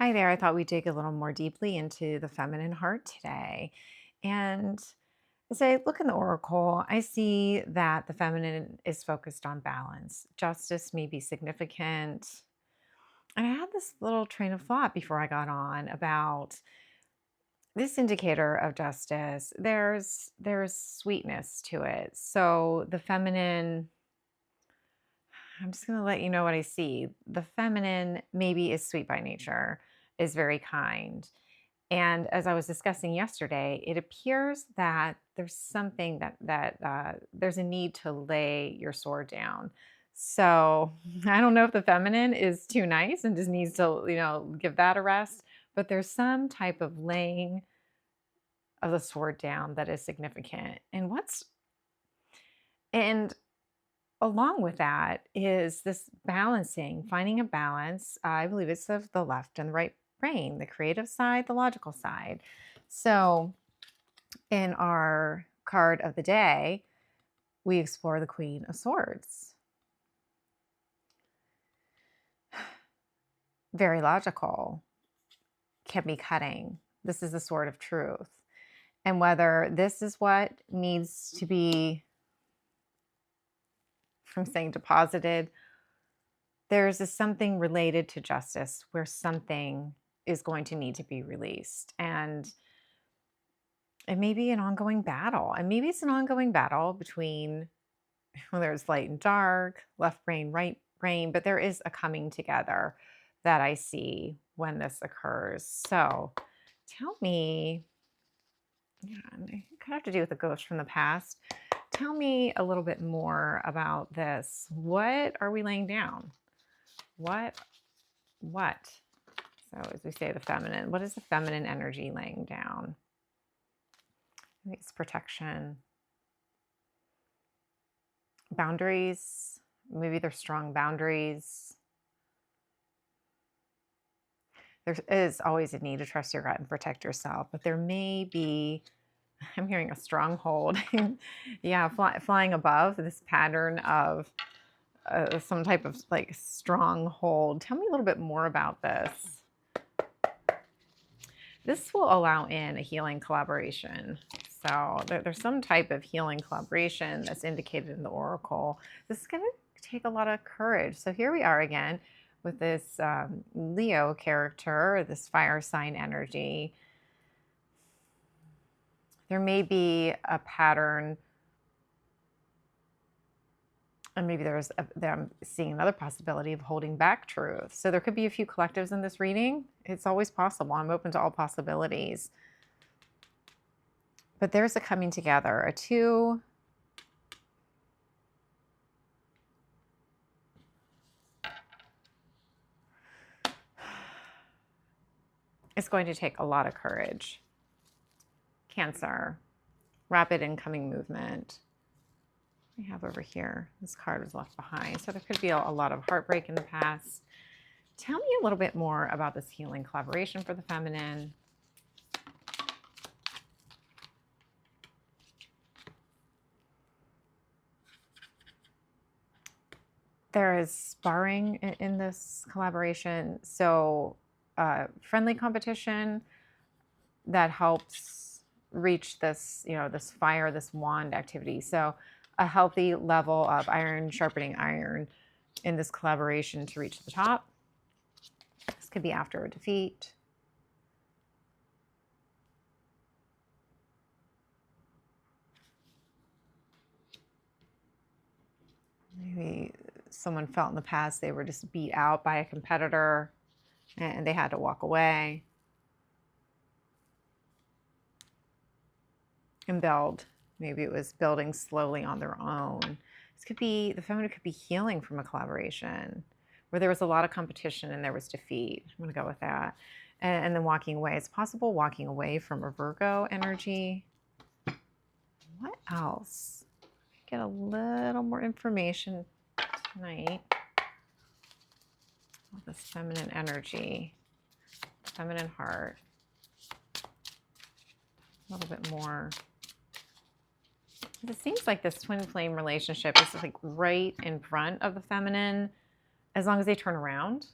Hi there. I thought we'd dig a little more deeply into the feminine heart today. And as I look in the oracle, I see that the feminine is focused on balance. Justice may be significant. And I had this little train of thought before I got on about this indicator of justice. There's sweetness to it. So the feminine, I'm just going to let you know what I see. The feminine maybe is sweet by nature, is very kind. And as I was discussing yesterday, it appears that there's something that there's a need to lay your sword down. So I don't know if the feminine is too nice and just needs to, give that a rest. But there's some type of laying of the sword down that is significant. And along with that is this balancing, finding a balance. I believe it's of the left and the right brain, the creative side, the logical side. So in our card of the day, we explore the Queen of Swords. Very logical, can be cutting. This is the sword of truth. And whether this is what needs to be, from saying deposited, there's something related to justice where something is going to need to be released. And it may be an ongoing battle. And maybe it's an ongoing battle between whether it's light and dark, left brain, right brain, but there is a coming together that I see when this occurs. So tell me, yeah, it could have to do with the ghost from the past. Tell me a little bit more about this. What are we laying down? What? So as we say, the feminine, what is the feminine energy laying down? Maybe it's protection. Boundaries. Maybe they're strong boundaries. There is always a need to trust your gut and protect yourself, but there may be, I'm hearing a stronghold. Yeah, flying above this pattern of some type of like stronghold. Tell me a little bit more about this. This will allow in a healing collaboration. So there's some type of healing collaboration that's indicated in the oracle. This is going to take a lot of courage. So here we are again with this Leo character, this fire sign energy. There may be a pattern, and maybe I'm seeing another possibility of holding back truth. So there could be a few collectives in this reading. It's always possible. I'm open to all possibilities. But there's a coming together, a two. It's going to take a lot of courage. Cancer, rapid incoming movement. We have over here, this card was left behind. So there could be a lot of heartbreak in the past. Tell me a little bit more about this healing collaboration for the feminine. There is sparring in this collaboration. So friendly competition that helps reach this, this fire, this wand activity. So a healthy level of iron sharpening iron in this collaboration to reach the top. This could be after a defeat. Maybe someone felt in the past they were just beat out by a competitor and they had to walk away and build. Maybe it was building slowly on their own. This could be, the feminine could be healing from a collaboration where there was a lot of competition and there was defeat. I'm going to go with that. And then walking away. It's possible walking away from a Virgo energy. What else? Get a little more information tonight. This feminine energy, feminine heart. A little bit more. It seems like this twin flame relationship is like right in front of the feminine. As long as they turn around,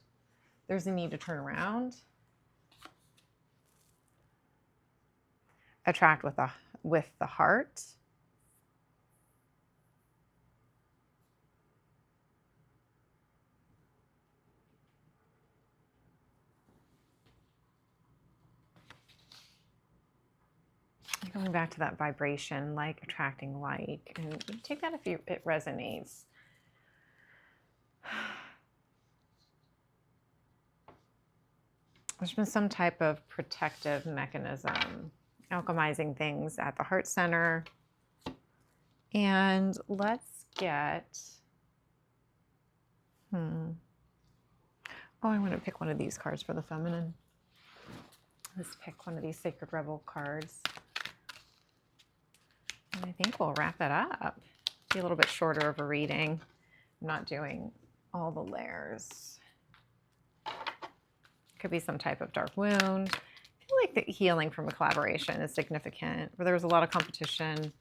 there's a need to turn around. attract with the heart. Going back to that vibration, like attracting like, and you take that if it resonates. There's been some type of protective mechanism, alchemizing things at the heart center. And let's get, oh, I want to pick one of these cards for the feminine. Let's pick one of these Sacred Rebel cards. And I think we'll wrap it up. Be a little bit shorter of a reading. I'm not doing all the layers. Could be some type of dark wound. I feel like the healing from a collaboration is significant, where there was a lot of competition.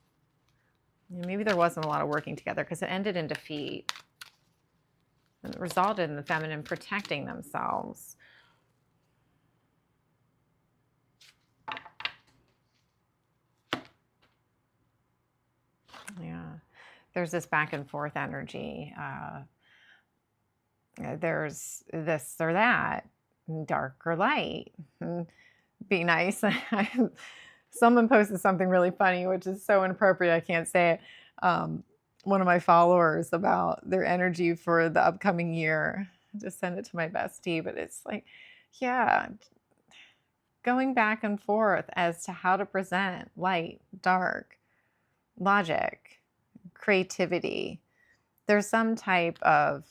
Maybe there wasn't a lot of working together because it ended in defeat. And it resulted in the feminine protecting themselves. Yeah. There's this back and forth energy. There's this or that, dark or light. Be nice. Someone posted something really funny, which is so inappropriate, I can't say it. One of my followers about their energy for the upcoming year. I just send it to my bestie, but it's like, yeah, going back and forth as to how to present light, dark, logic, creativity. There's some type of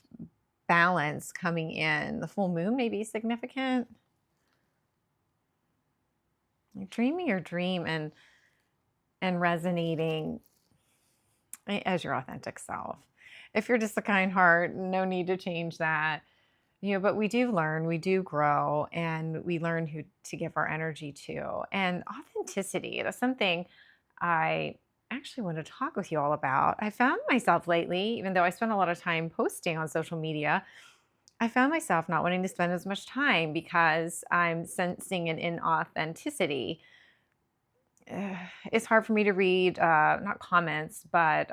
balance coming in. The full moon may be significant. Dreaming your dream and resonating as your authentic self. If you're just a kind heart, no need to change that. But we do learn, we do grow, and we learn who to give our energy to. And authenticity, that's something I actually want to talk with you all about. I found myself lately, even though I spend a lot of time posting on social media, I found myself not wanting to spend as much time because I'm sensing an inauthenticity. It's hard for me to read, not comments, but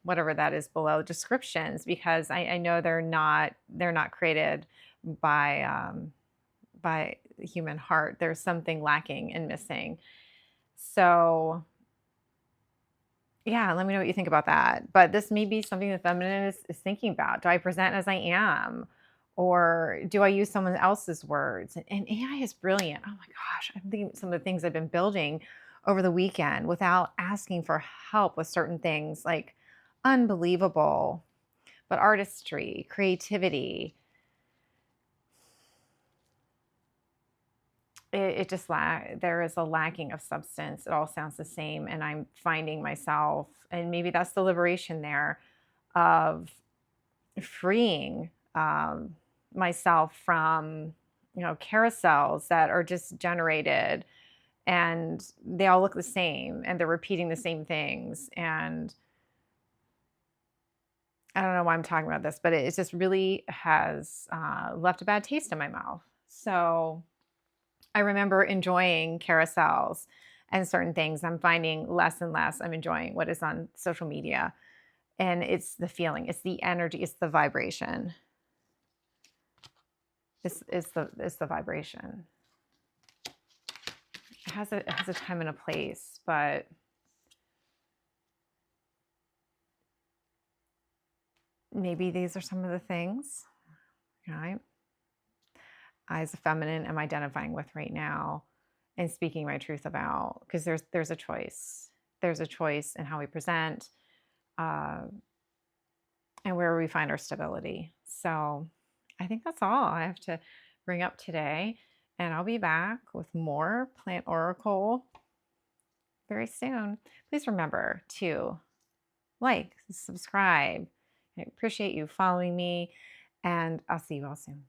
whatever that is below, descriptions, because I know they're not created by the human heart. There's something lacking and missing. So yeah, let me know what you think about that. But this may be something the feminine is thinking about. Do I present as I am? Or do I use someone else's words? And AI is brilliant. Oh my gosh, I'm thinking some of the things I've been building over the weekend without asking for help with certain things, like unbelievable. But artistry, creativity, it just there is a lacking of substance. It all sounds the same, and I'm finding myself, and maybe that's the liberation there of freeing myself from carousels that are just generated, and they all look the same, and they're repeating the same things. And I don't know why I'm talking about this, but it just really has left a bad taste in my mouth. So I remember enjoying carousels and certain things. I'm finding less and less I'm enjoying what is on social media. And it's the feeling, it's the energy, it's the vibration. It's the vibration. It has a time and a place, but maybe these are some of the things, right? I, as a feminine, am identifying with right now and speaking my truth about, because there's a choice. There's a choice in how we present, and where we find our stability. So I think that's all I have to bring up today. And I'll be back with more Plant Oracle very soon. Please remember to like, subscribe. I appreciate you following me, and I'll see you all soon.